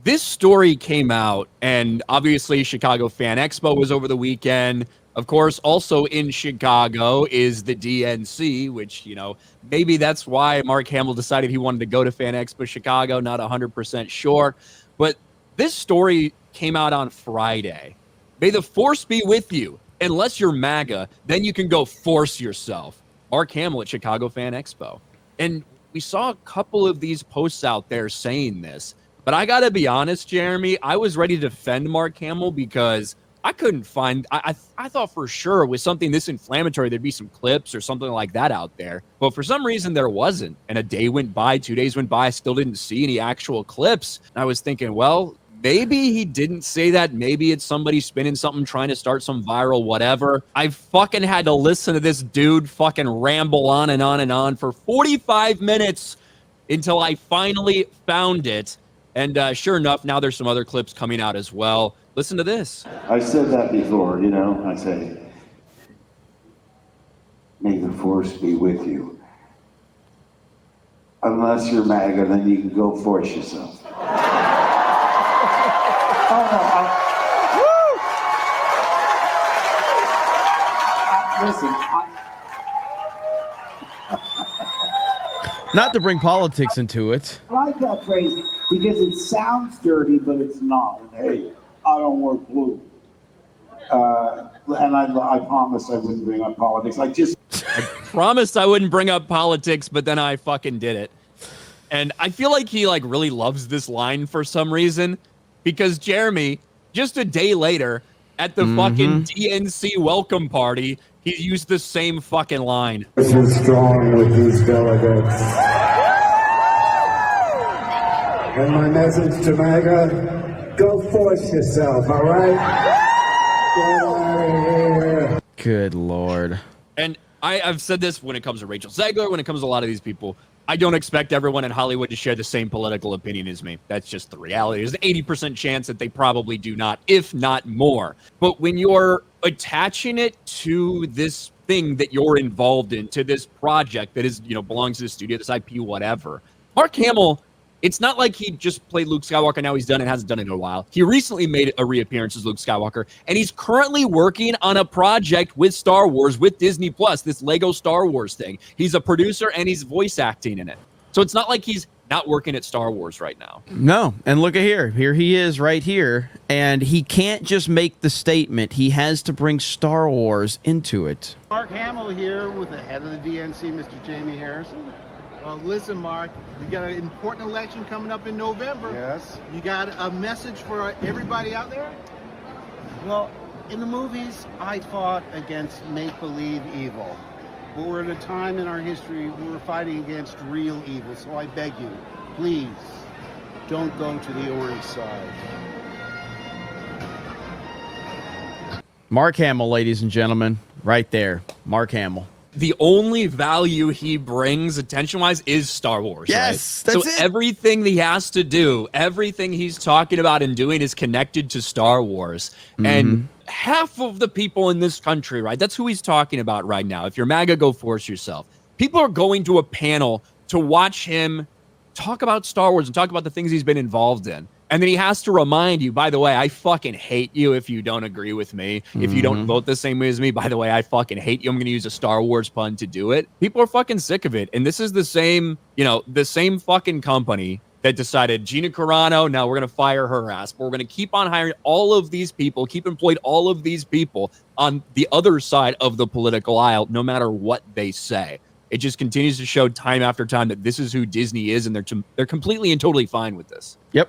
this story came out, and obviously Chicago Fan Expo was over the weekend. Of course, also in Chicago is the DNC, which, maybe that's why Mark Hamill decided he wanted to go to Fan Expo Chicago, not 100% sure. But this story came out on Friday. May the force be with you. Unless you're MAGA, then you can go force yourself. Mark Hamill at Chicago Fan Expo. And we saw a couple of these posts out there saying this. But I got to be honest, Jeremy, I was ready to defend Mark Hamill because I couldn't find, I thought for sure with something this inflammatory, there'd be some clips or something like that out there. But for some reason, there wasn't. And a day went by, 2 days went by, I still didn't see any actual clips. And I was thinking, well, maybe he didn't say that. Maybe it's somebody spinning something, trying to start some viral whatever. I fucking had to listen to this dude fucking ramble on and on and on for 45 minutes until I finally found it. And sure enough, now there's some other clips coming out as well. Listen to this. I said that before, I say, may the force be with you. Unless you're MAGA, then you can go force yourself. Listen, not to bring politics into it. I like that phrase because it sounds dirty, but it's not. Hey, I don't wear blue. And I promised I wouldn't bring up politics. I promised I wouldn't bring up politics, but then I fucking did it. And I feel like he really loves this line for some reason, because Jeremy, just a day later at the fucking DNC welcome party, he used the same fucking line. This is strong with these delegates. And my message to MAGA, go force yourself, all right? Get out of here. Good Lord. And I've said this when it comes to Rachel Zegler, when it comes to a lot of these people. I don't expect everyone in Hollywood to share the same political opinion as me. That's just the reality. There's an 80% chance that they probably do not, if not more. But when you're attaching it to this thing that you're involved in, to this project that is, belongs to the studio, this IP, whatever, Mark Hamill, it's not like he just played Luke Skywalker, now he's done and hasn't done it in a while. He recently made a reappearance as Luke Skywalker, and he's currently working on a project with Star Wars, with Disney Plus, this Lego Star Wars thing. He's a producer and he's voice acting in it. So it's not like he's not working at Star Wars right now. No, and look at here. Here he is right here, and he can't just make the statement. He has to bring Star Wars into it. Mark Hamill here with the head of the DNC, Mr. Jamie Harrison. Listen, Mark, you got an important election coming up in November. Yes. You got a message for everybody out there? Well, in the movies, I fought against make-believe evil. But we're at a time in our history where we're fighting against real evil. So I beg you, please, don't go to the orange side. Mark Hamill, ladies and gentlemen, right there. Mark Hamill. The only value he brings attention-wise is Star Wars. Yes, right? that's so it. Everything he has to do, everything he's talking about and doing is connected to Star Wars. And half of the people in this country, right, that's who he's talking about right now. If you're MAGA, go force yourself. People are going to a panel to watch him talk about Star Wars and talk about the things he's been involved in. And then he has to remind you, by the way, I fucking hate you if you don't agree with me. If you don't vote the same way as me, by the way, I fucking hate you. I'm going to use a Star Wars pun to do it. People are fucking sick of it. And this is the same, the same fucking company that decided Gina Carano, now we're going to fire her ass. But we're going to keep on hiring all of these people, keep employed all of these people on the other side of the political aisle, no matter what they say. It just continues to show time after time that this is who Disney is, and they're completely and totally fine with this. Yep.